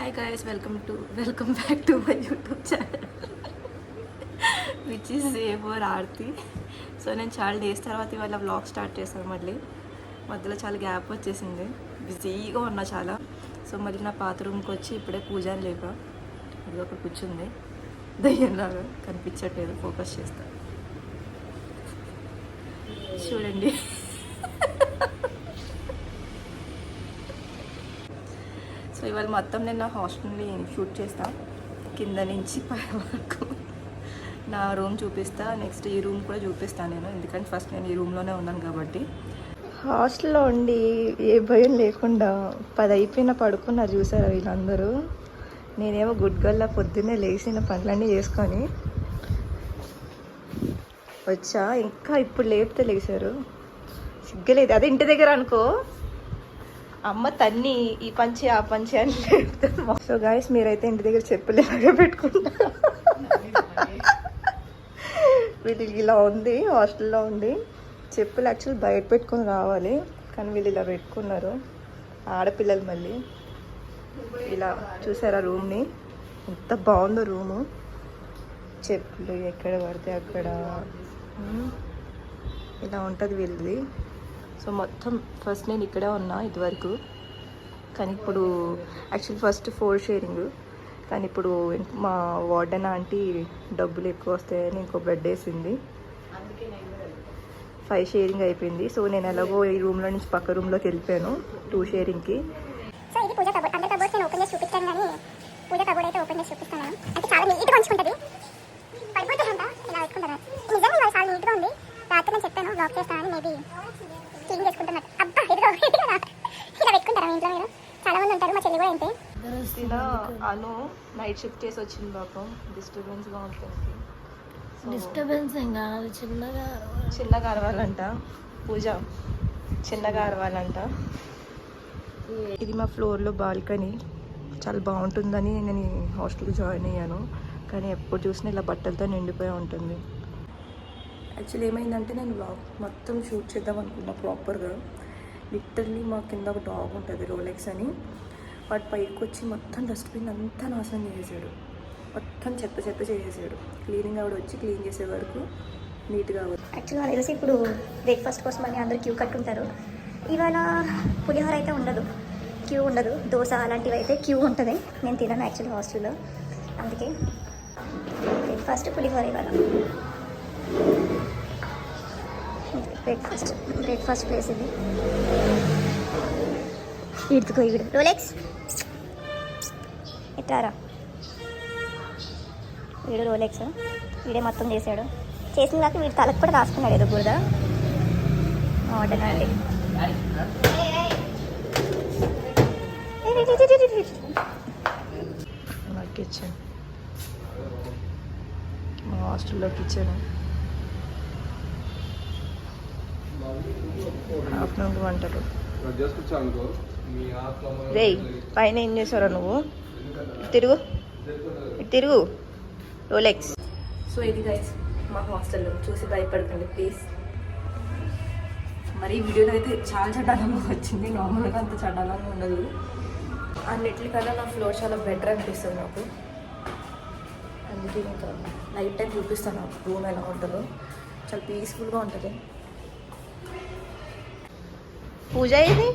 Hi guys, welcome back to my YouTube channel which is for Aarti. So నేను చాలా days తర్వాత ఇవాళ vlog start చేశాను. మధ్యలో చాలా గ్యాప్ వచ్చేసింది, బిజీగా ఉన్నా చాలా. సో మళ్ళీ నా పాత రూమ్కి వచ్చి ఇప్పుడే పూజ అని లేక ఇది ఒకటి కూర్చుంది, దయ్యంలాగా కనిపించట్లేదు, ఫోకస్ చేస్తా చూడండి. సో ఇవాళ మొత్తం నేను నా హాస్టల్ని షూట్ చేస్తా, కింద నుంచి పై వరకు నా రూమ్ చూపిస్తా. నెక్స్ట్ ఈ రూమ్ కూడా చూపిస్తాను నేను, ఎందుకంటే ఫస్ట్ నేను ఈ రూమ్లోనే ఉన్నాను కాబట్టి. హాస్టల్లో ఉండి ఏ భయం లేకుండా 10 అయిపోయిన పడుకున్నారు చూసారా వీళ్ళందరూ. నేనేమో గుడ్ గల్లా పొద్దున్నే లేచిన పనులన్నీ చేసుకొని వచ్చా. ఇంకా ఇప్పుడు లేపితే లేచారు, సిగ్గలేదు. అదే ఇంటి దగ్గర అనుకో, అమ్మ తన్ని ఈ పంచి ఆ పంచి అని లేపుతారు. సో గాయస్, మీరైతే ఇంటి దగ్గర చెప్పులేలాగా పెట్టుకుంటా. వీళ్ళకి ఇలా ఉంది, హాస్టల్లో ఉండి చెప్పులు యాక్చువల్ బయట పెట్టుకొని రావాలి, కానీ వీళ్ళు ఇలా పెట్టుకున్నారు. ఆడపిల్లలు మళ్ళీ ఇలా చూసారా రూమ్ని, ఎంత బాగుందో రూము. చెప్పులు ఎక్కడ పడితే అక్కడ ఇలా ఉంటుంది వీళ్ళది. సో మొత్తం ఫస్ట్ నేను ఇక్కడే ఉన్నా ఇదివరకు, కానీ ఇప్పుడు యాక్చువల్ ఫస్ట్ 4 షేరింగ్, కానీ ఇప్పుడు మా వార్డెన్ ఆంటీ డబ్బులు ఎక్కువ వస్తాయని ఇంకో బెడ్ వేసింది, 5 షేరింగ్ అయిపోయింది. సో నేను ఎలాగో ఈ రూమ్లో నుంచి పక్క రూమ్లోకి వెళ్ళిపోయాను 2 షేరింగ్కి. సో ఇది పూజ కబోర్డ్. అందరి కబోర్డ్స్ నేను ఓపెన్ చేసి చూపిస్తాను, కానీ పూజ కబోర్డ్ అయితే ఓపెన్ చేసి చూపిస్తాను. అంటే చాలా నీట్గా ఉంచుకుంటుంది, పడిపోతుందంట ఇలా పెట్టుకుంటాను. నిజంగా ఇవాళ చాలా నీట్గా ఉంది. రాత్రి నేను చెప్పాను బ్లాక్ చేస్తానని, మేబీ క్లీన్ చేసుకుంటున్నట్టు. అబ్బా ఇదిగో ఇలా పెట్టుకుంటారా మీ ఇంట్లో మీరు? చాలా మంది ఉంటారు, మా చెల్లి కూడా ఏంటి ఇలా అను నైట్ షిఫ్ట్ చేసి వచ్చింది పాపం, డిస్టర్బెన్స్గా ఉంటుంది. డిస్టర్బెన్స్ ఏం కాదు, చిన్నగా అరవాలంట పూజ, చిన్నగా అరవాలంట. ఇది మా ఫ్లోర్లో బాల్కనీ, చాలా బాగుంటుందని నేను హాస్టల్కి జాయిన్ అయ్యాను, కానీ ఎప్పుడు చూసినా ఇలా బట్టలతో నిండిపోయి ఉంటుంది. యాక్చువల్లీ ఏమైందంటే నేను వ్లాగ్ మొత్తం షూట్ చేద్దాం అనుకున్నా ప్రాపర్గా. లిటరల్లీ మా కింద ఒక డాగ్ ఉంటుంది రోలెక్స్ అని, వాటి పైకి వచ్చి మొత్తం డస్ట్బిన్ అంతా నాశనం చేసేసాడు, మొత్తం చెత్త చేసేసాడు. క్లీనింగ్ ఆవిడ వచ్చి క్లీన్ చేసే వరకు నీట్గా అవ్వదు. యాక్చువల్గా నాకు తెలిసి ఇప్పుడు బ్రేక్ఫాస్ట్ కోసం అని అందరూ క్యూ కట్టుంటారు. ఇవాళ పులిహోర అయితే ఉండదు, క్యూ ఉండదు. దోశ అలాంటివి అయితే క్యూ ఉంటుంది. నేను తినను యాక్చువల్లీ హాస్టల్లో, అందుకే బ్రేక్ఫాస్ట్ పులిహోర ఇవాళ. బ్రేక్ఫాస్ట్ ప్లేస్ ఇది. ఇడుతుకో ఇవిడు రోలెక్స్ ఎట్టారా, వీడు రోలెక్స్, వీడే మొత్తం చేశాడు. చేసిన దాకా వీడు తలకు కూడా రాసుకున్నాడు ఏదో బురద. ఆర్డనండి మా కిచెన్, మా హాస్టల్లో కిచెన్. ఆఫ్టర్నూన్ వంటలు. రే పైన ఏం చేశారా నువ్వు? తిరుగు రోలెక్స్. సో ఇది గైస్ మా హాస్టల్లో, చూసి భయపడకండి ప్లీజ్. మరి ఈ వీడియోలో అయితే చాలా చండాలంగా వచ్చింది, నార్మల్గా అంత చండాలంగా ఉండదు. అన్నిటికన్నా నా ఫ్లోర్ చాలా బెటర్ అనిపిస్తుంది నాకు, అందుకే ఇంకా నైట్ టైం చూపిస్తాను రూమ్ ఎలా ఉంటుందో. చాలా పీస్ఫుల్గా ఉంటుంది. పూజ ఇది,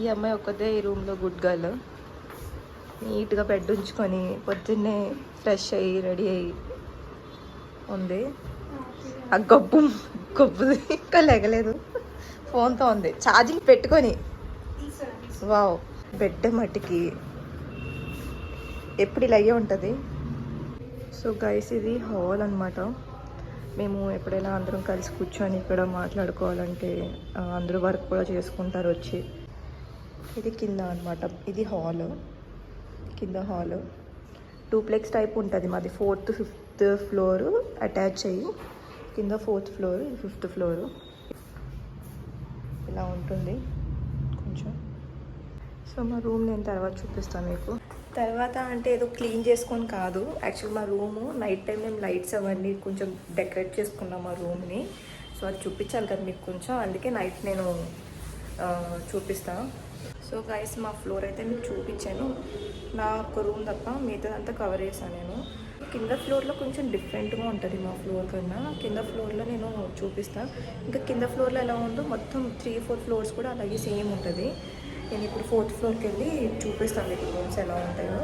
ఈ అమ్మాయి ఒక్కదే ఈ రూమ్లో గుడ్ గర్ల్. నీట్గా బెడ్ ఉంచుకొని పొద్దున్నే ఫ్రెష్ అయ్యి రెడీ అయ్యి ఉంది. ఆ గబ్బు ఇంకా లేగలేదు, ఫోన్తో ఉంది ఛార్జింగ్ పెట్టుకొని. వావ్, బెడ్ మట్టికి ఎప్పుడు ఇలా అయ్యే ఉంటుంది. సో గైస్ ఇది హాల్ అనమాట. మేము ఎప్పుడైనా అందరం కలిసి కూర్చొని ఇక్కడ మాట్లాడుకోవాలంటే అందరూ వర్క్ కూడా చేసుకుంటారు వచ్చి. ఇది కింద అనమాట, ఇది హాల్, కింద హాల్ డూప్లెక్స్ టైప్ ఉంటుంది మాది. 4th 5th ఫ్లోరు అటాచ్ అయ్యి, కింద 4th ఫ్లోర్, 5th ఫ్లోరు. ఇలా ఉంటుంది కొంచెం. సో మా రూమ్ నేను తర్వాత చూపిస్తాను మీకు. తర్వాత అంటే ఏదో క్లీన్ చేసుకొని కాదు, యాక్చువల్ మా రూము నైట్ టైం మేము లైట్స్ అవన్నీ కొంచెం డెకరేట్ చేసుకున్నాం మా రూమ్ని. సో అది చూపించాలి కదా మీకు కొంచెం, అందుకే నైట్ నేను చూపిస్తాను. సో గైస్ మా ఫ్లోర్ అయితే మీకు చూపించాను. నా ఒక రూమ్ తప్ప మిగతాదంతా కవర్ చేశాను నేను. కింద ఫ్లోర్లో కొంచెం డిఫరెంట్గా ఉంటుంది మా ఫ్లోర్ కన్నా. కింద ఫ్లోర్లో నేను చూపిస్తాను. ఇంకా కింద ఫ్లోర్లో ఎలా ఉందో మొత్తం 3-4 ఫ్లోర్స్ కూడా అలాగే సేమ్ ఉంటుంది. నేను ఇప్పుడు 4th ఫ్లోర్కి వెళ్ళి చూపిస్తాను మీకు రూమ్స్ ఎలా ఉంటాయో.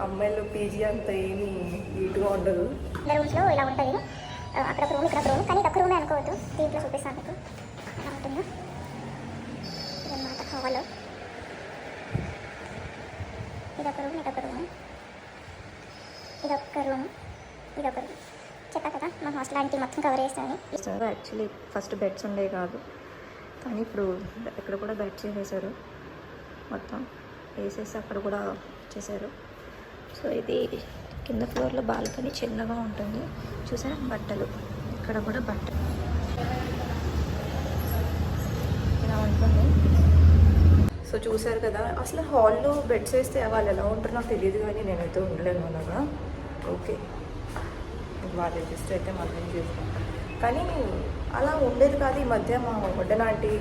అమ్మాయిలు పీజీ అంత ఏమి నీట్గా ఉండదు. రూమ్స్లో ఇలా ఉంటుంది. అక్కడ ఒక రూమ్, ఇక్కడ ఒక రూమ్, కానీ ఇది ఒక రూమే అనుకోవద్దు. దీంట్లో చూపిస్తాను మీకు ఎలా ఉంటుందో. ఇదన్నమాట హాల్. ఇదొక రూమ్, ఇదొక రూమ్, ఇదొక రూమ్, ఇదొక రూమ్. చెప్పా కదా మా హాస్టల్ అంటే మొత్తం కవర్ చేస్తాను. యాక్చువల్లీ ఫస్ట్ బెడ్స్ ఉండేవి కాదు, కానీ ఇప్పుడు ఇక్కడ కూడా బెడ్ చేసేసారు. మొత్తం వేసేసి అక్కడ కూడా చేశారు. సో ఇది కింద ఫ్లోర్లో బాల్కనీ చిన్నగా ఉంటుంది. చూసారా బట్టలు, ఇక్కడ కూడా బట్టలు ఇలా ఉంటుంది. సో చూసారు కదా, అసలు హాల్లో బెడ్స్ వేస్తే వాళ్ళు ఎలా ఉంటారో నాకు తెలియదు, కానీ నేనైతే ఉండలేను అలాగా. ఓకే వాళ్ళు జస్ట్ అయితే మనం చేసుకుంటాం, కానీ అలా ఉండేది కాదు. ఈ మధ్య మా వడ్డనాంటి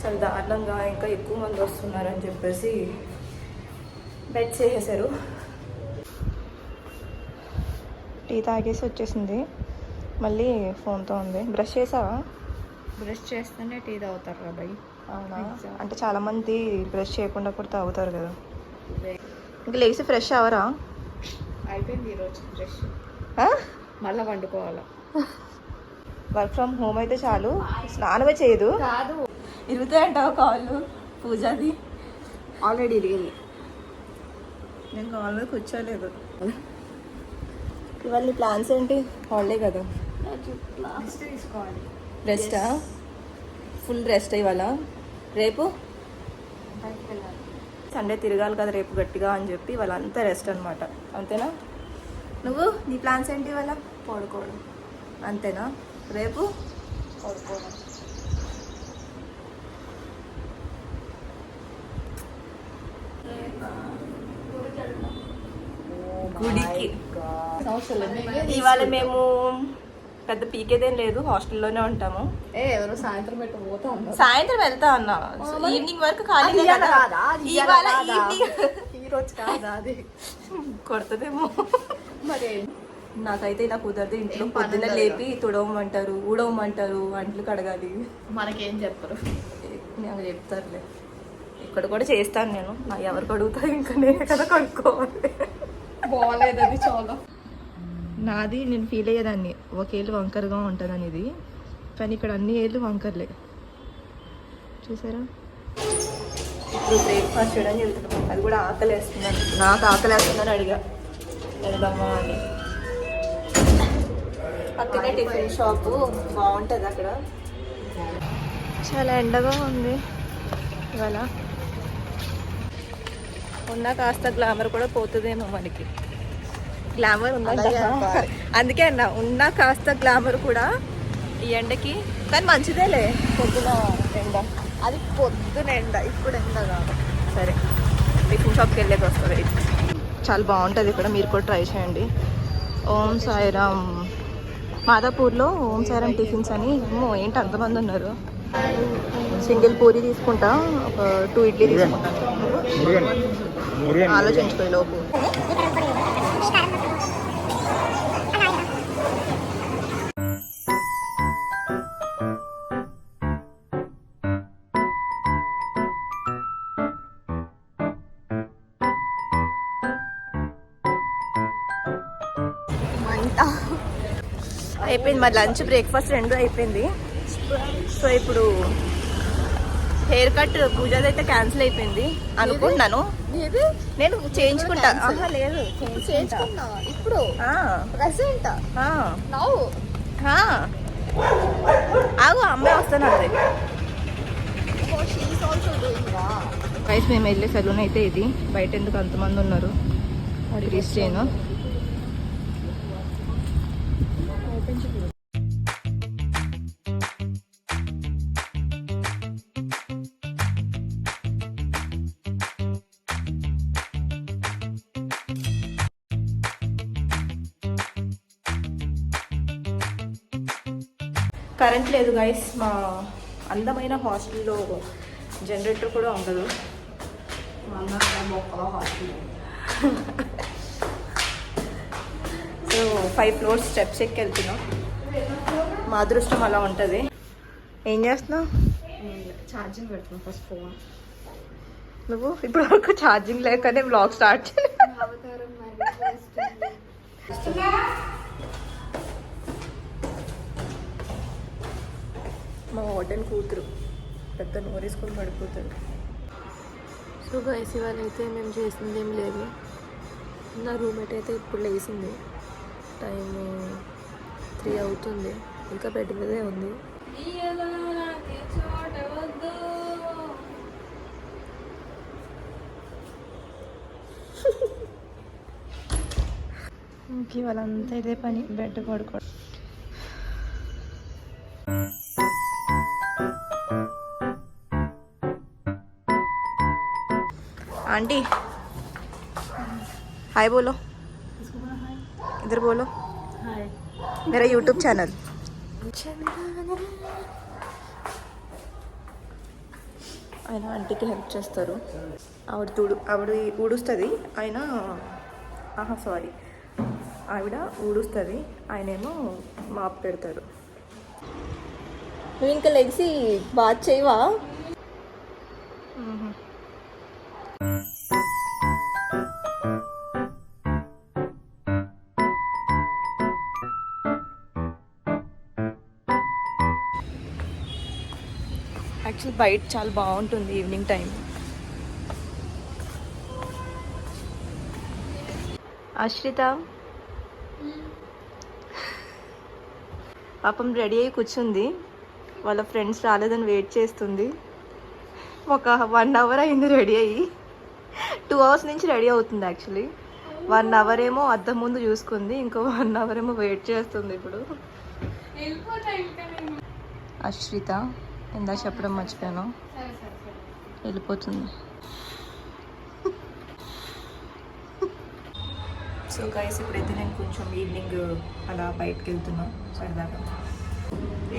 చాలా దారుణంగా ఇంకా ఎక్కువ మంది వస్తున్నారని చెప్పేసి బెడ్స్ వేసేసారు. టీ తాగేసి వచ్చేసింది, మళ్ళీ ఫోన్తో ఉంది. బ్రష్ చేసావా? బ్రష్ చేస్తేనే టీ తాగుతారు కదా. అవునా? అంటే చాలామంది బ్రష్ చేయకుండా కూడా తాగుతారు కదా. ఇంకా లేచి ఫ్రెష్ అవరా? అయిపోయింది ఈరోజు బ్రష్, మళ్ళీ వండుకోవాలా. వర్క్ ఫ్రమ్ హోమ్ అయితే చాలు, స్నానమే చేయదు. కాదు, ఇరుగుతాయంటావు కాళ్ళు. పూజది ఆల్రెడీ ఇరిగింది. నేను కాళ్ళ మీద కూర్చోలేదు. ఇవాళ నీ ప్లాన్స్ ఏంటి? హాలిడే కదా, తీసుకోవాలి. రెస్టా? ఫుల్ రెస్ట్ ఇవాళ. రేపు సండే తిరగాలి కదా రేపు గట్టిగా అని చెప్పి వాళ్ళంతా రెస్ట్ అనమాట. అంతేనా? నువ్వు నీ ప్లాన్స్ ఏంటి ఇవాళ? పడుకోవడం. అంతేనా? రేపు పడుకోవడం. గుడికి. ఇవాళ మేము పెద్ద పీకేదేం లేదు, హాస్టల్లోనే ఉంటాము. ఎవరో సాయంత్రం పెట్టి పోతా ఉన్నారు. సాయంత్రం వెళ్తా అన్నా, ఈవినింగ్ వరకు ఖాళీ ఇవాళ ఈవినింగ్. ఈరోజు కాదా అది? కొడుతుందేమో మరి. నాకైతే ఇలా కుదరదు. ఇంట్లో పొద్దున్న లేపి తుడవమంటారు, ఊడవమంటారు, అంట్లు కడగాలి. మనకేం చెప్పరు, నాకు చెప్తారులే. ఇక్కడ కూడా చేస్తాను నేను. నా ఎవరికి అడుగుతారు, ఇంకా నేనే కదా కడుక్కోవాలి. బాగాలేదు అది చాలా. నాది నేను ఫీల్ అయ్యేదాన్ని ఒకేళ్ళు వంకరగా ఉంటుందని, ఇది కానీ ఇక్కడ అన్ని ఏళ్ళు వంకర్లే. చూసారా? ఇప్పుడు బ్రేక్ఫాస్ట్ చేయడానికి వెళ్తున్నాం. అది కూడా ఆకలి వేస్తున్నాను. నాకు ఆకలి వేస్తుందని అడిగా వెళ్దామా అని. పక్కనే టిఫిన్ షాపు బాగుంటుంది అక్కడ. చాలా ఎండగా ఉంది ఇవాళ. ఉన్న కాస్త గ్లామర్ కూడా పోతుందేమో మనకి. గ్లామర్ ఉందా? అందుకే అన్న ఉన్న కాస్త గ్లామర్ కూడా ఈ ఎండకి. కానీ మంచిదేలే పొద్దున ఎండ. అది పొద్దున ఎండ, ఇప్పుడు ఎండ కాదు. సరే టిఫిన్ షాప్కి వెళ్ళేది వస్తుంది. చాలా బాగుంటుంది ఇక్కడ, మీరు కూడా ట్రై చేయండి. ఓం సాయిరామ్ మాదాపూర్లో ఓం సాయిరామ్ టిఫిన్స్ అని. ఏంటి అంతమంది ఉన్నారు. సింగిల్ పూరి తీసుకుంటా, ఒక 2 ఇడ్లీ తీసుకుంటాను. ఆలోచించుకోయి లోపు. అయిపోయింది మరి లంచ్ బ్రేక్ఫాస్ట్ 2 అయిపోయింది. సో ఇప్పుడు హెయిర్ కట్ పూజది అయితే క్యాన్సిల్ అయిపోయింది అనుకుంటున్నాను. నేను చేయించుకుంటా. లేదు చేయించుకున్నా ఇప్పుడు ప్రెసెంట్ నౌ. ఆగు, అమ్మాయి వస్తాను అదే. వైఫ్ మేము వెళ్ళే సెలూన్ అయితే ఇది. బయట ఎందుకు అంతమంది ఉన్నారు. క్రిస్టియన్. కరెంట్ లేదు గైస్. మా అందమైన హాస్టల్లో జనరేటర్ కూడా ఉండదు. సో 5 floors స్టెప్స్ ఎక్కి వెళ్తున్నాం. మా అదృష్టం అలా ఉంటుంది. ఏం చేస్తున్నావు? ఛార్జింగ్ పెడుతున్నా ఫస్ట్ ఫోన్. నువ్వు ఇప్పుడు వరకు ఛార్జింగ్ లేకనే బ్లాగ్ స్టార్ట్ చేయాలి. మా హోటల్ కూతురు పెద్ద నోరేసుకొని పడిపోతుంది. సో గైస్ ఇవాళ అయితే మేము చేసింది ఏం లేదు. నా రూమ్మేట్ అయితే ఇప్పుడు లేచింది. టైము 3 అవుతుంది. ఇంకా బెడ్ మీదే ఉంది. ఇంక వాళ్ళంతా ఇదే పని, బెడ్ పడుకోవడం. आंटी हाय बोलो, इधर बोलो. हाय. मेरा यूट्यूब चैनल. ఆయన ఆంటీకి హెల్ప్ చేస్తారు. ఆవిడ ఊడుస్తుంది, ఆయన సారీ ఆవిడ ఊడుస్తుంది, ఆయనేమో మాప్ పెడతారు. నువ్వు ఇంకా లెగ్సి బాత్ చేయవా? యాక్చువల్లీ బయట చాలా బాగుంటుంది ఈవినింగ్ టైం. అశ్రిత పాపం రెడీ అయ్యి కూర్చుంది. వాళ్ళ ఫ్రెండ్స్ రాలేదని వెయిట్ చేస్తుంది. ఒక 1 hour అయింది రెడీ అయ్యి. 2 hours నుంచి రెడీ అవుతుంది. యాక్చువల్లీ 1 hour ఏమో అద్దం ముందు చూసుకుంది, ఇంకో 1 hour ఏమో వెయిట్ చేస్తుంది. ఇప్పుడు అశ్రిత ఇందా చెప్పడం మర్చిపోయాను, వెళ్ళిపోతుంది. సో గైస్ ఇప్పుడైతే నేను కొంచెం ఈవినింగ్ అలా బయటకు వెళ్తున్నాను సరదాగా.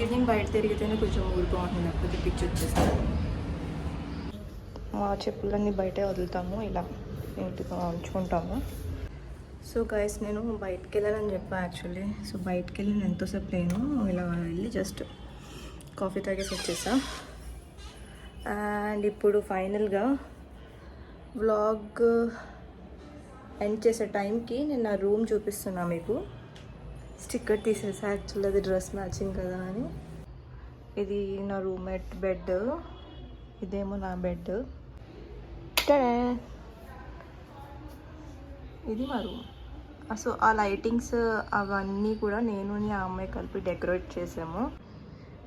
ఈవినింగ్ బయట తిరిగితేనే కొంచెం ఊరు బాగుంటుంది, లేకపోతే పిచ్చి వచ్చేస్తాను. మా చెప్పులన్నీ బయటే వదులుతాము, ఇలా నీట్గా ఉంచుకుంటాము. సో గైస్ నేను బయటకు వెళ్ళాలని చెప్పాను యాక్చువల్లీ. సో బయటకు వెళ్ళి నేను ఎంతోసేపు లేను, ఇలా వెళ్ళి జస్ట్ కాఫీ తాగేసి వచ్చేసా. అండ్ ఇప్పుడు ఫైనల్గా వ్లాగ్ ఎండ్ చేసే టైంకి నేను నా రూమ్ చూపిస్తున్నా మీకు. స్టిక్కర్ తీసేసా యాక్చువల్లీ, అది డ్రెస్ మ్యాచింగ్ కదా అని. ఇది నా రూమ్మేట్ బెడ్, ఇదేమో నా బెడ్. ఇది మా రూమ్. సో ఆ లైటింగ్స్ అవన్నీ కూడా నేను ఆ అమ్మాయి కలిపి డెకరేట్ చేసాము.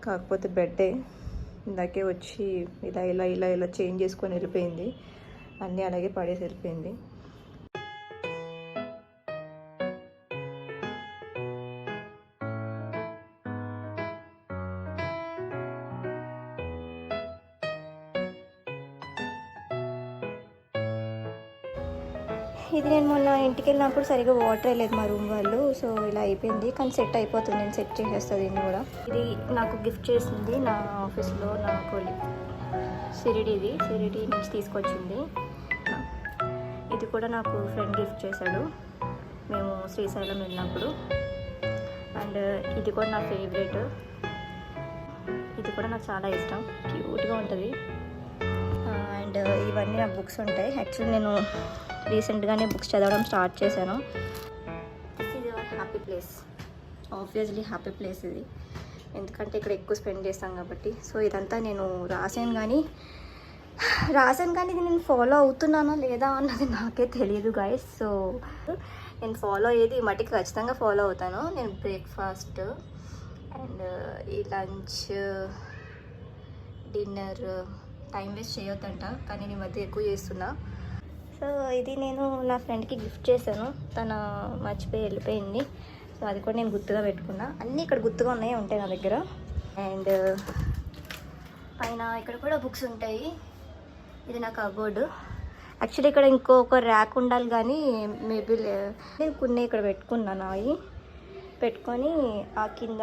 కాకపోతే బెడ్డే ఇందాకే వచ్చి ఇలా ఇలా ఇలా ఇలా చేంజ్ చేసుకొని వెళ్ళిపోయింది, అన్నీ అలాగే పడేసి వెళ్ళిపోయింది. ఇది నేను మొన్న ఇంటికి వెళ్ళినప్పుడు సరిగ్గా వాటర్ లేదు మా రూమ్ వాళ్ళు, సో ఇలా అయిపోయింది. కానీ సెట్ అయిపోతుంది, నేను సెట్ చేసేస్తుంది దీన్ని కూడా. ఇది నాకు గిఫ్ట్ చేసింది నా ఆఫీస్లో నా కొలీగ్ సిరిడి నుంచి తీసుకొచ్చింది. ఇది కూడా నాకు ఫ్రెండ్ గిఫ్ట్ చేశాడు మేము శ్రీశైలం వెళ్ళినప్పుడు. అండ్ ఇది కూడా నా ఫేవరెట్, ఇది కూడా నాకు చాలా ఇష్టం, క్యూట్గా ఉంటుంది. అండ్ ఇవన్నీ నా బుక్స్ ఉంటాయి. యాక్చువల్లీ నేను రీసెంట్గానే బుక్స్ చదవడం స్టార్ట్ చేశాను. This is our happy place, obviously happy place ఇది, ఎందుకంటే ఇక్కడ ఎక్కువ స్పెండ్ చేస్తాం కాబట్టి. సో ఇదంతా నేను రాశాను కానీ ఇది నేను ఫాలో అవుతున్నానా లేదా అన్నది నాకే తెలియదు గైస్. సో నేను ఫాలో అయ్యేది మటుకు ఖచ్చితంగా ఫాలో అవుతాను. నేను బ్రేక్ఫాస్ట్ అండ్ ఈ లంచ్ డిన్నర్ టైం వేస్ట్ చేయొద్దంట, కానీ నేను మధ్య ఎక్కువ చేస్తున్నా. సో ఇది నేను నా ఫ్రెండ్కి గిఫ్ట్ చేశాను, తను మర్చిపోయి వెళ్ళిపోయింది. సో అది కూడా నేను గుర్తుగా పెట్టుకున్నా. అన్నీ ఇక్కడ గుర్తుగా ఉంటాయి నా దగ్గర. అండ్ పైన ఇక్కడ కూడా బుక్స్ ఉంటాయి. ఇది నా కబోర్డు. యాక్చువల్లీ ఇక్కడ ఇంకొక ర్యాక్ ఉండాలి కానీ మేబీ నేను కొన్ని ఇక్కడ పెట్టుకున్నాను. అవి పెట్టుకొని ఆ కింద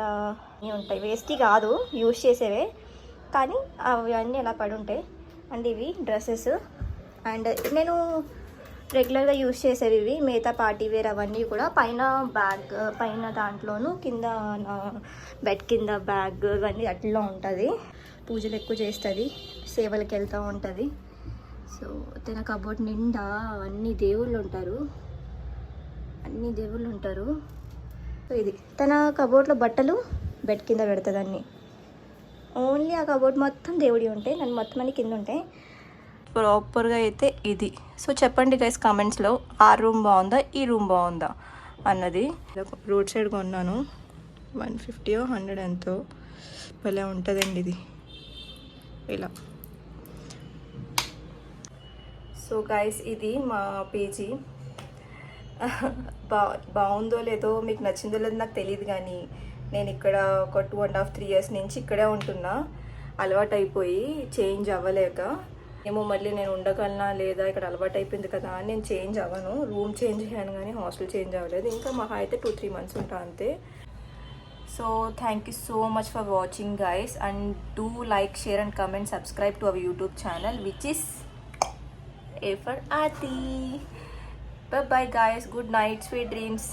ఉంటాయి, వేస్ట్ కాదు యూజ్ చేసేవే, కానీ అవి అన్నీ ఎలా పడి ఉంటాయి. అండ్ ఇవి డ్రెస్సెస్. అండ్ నేను రెగ్యులర్గా యూస్ చేసేవి ఇవి, మిగతా పార్టీ వేర్ అవన్నీ కూడా. పైన బ్యాగ్, పైన దాంట్లోనూ కింద నా బెడ్ కింద బ్యాగ్ ఇవన్నీ అట్లా ఉంటుంది. పూజలు ఎక్కువ చేస్తుంది, సేవలకు వెళ్తూ ఉంటుంది. సో తన కబోర్డ్ నిండా అన్ని దేవుళ్ళు ఉంటారు, అన్ని దేవుళ్ళు ఉంటారు. సో ఇది తన కబోర్డ్లో బట్టలు బెడ్ కింద పెడుతుంది అన్నీ. ఓన్లీ ఆ కబోర్డ్ మొత్తం దేవుడి ఉంటాయి, నన్ను మొత్తం అన్ని కింద ఉంటాయి. ప్రాపర్గా అయితే ఇది. సో చెప్పండి గైస్ కామెంట్స్లో, ఆ రూమ్ బాగుందా ఈ రూమ్ బాగుందా అన్నది. రోడ్ సైడ్ కొన్నాను, 150 100 ఎంతో, భలే ఉంటుందండి ఇది ఇలా. సో గైస్ ఇది మా పీజీ. బాగుందో లేదో, మీకు నచ్చిందో లేదో నాకు తెలియదు, కానీ నేను ఇక్కడ ఒక 2.5 3 years నుంచి ఇక్కడే ఉంటున్నా. అలవాటు అయిపోయి చేంజ్ అవ్వలేక ఏమో మళ్ళీ నేను ఉండగలనా లేదా, ఇక్కడ అలవాటు అయిపోయింది కదా అని నేను చేంజ్ అవ్వను. రూమ్ చేంజ్ అయ్యాను కానీ హాస్టల్ చేంజ్ అవ్వలేదు. ఇంకా మహా అయితే 2-3 months ఉంటా అంతే. So thank you so much for watching guys, and do like, share and comment, subscribe to our YouTube channel which is A for Aarti. Bye bye guys, good night, sweet dreams.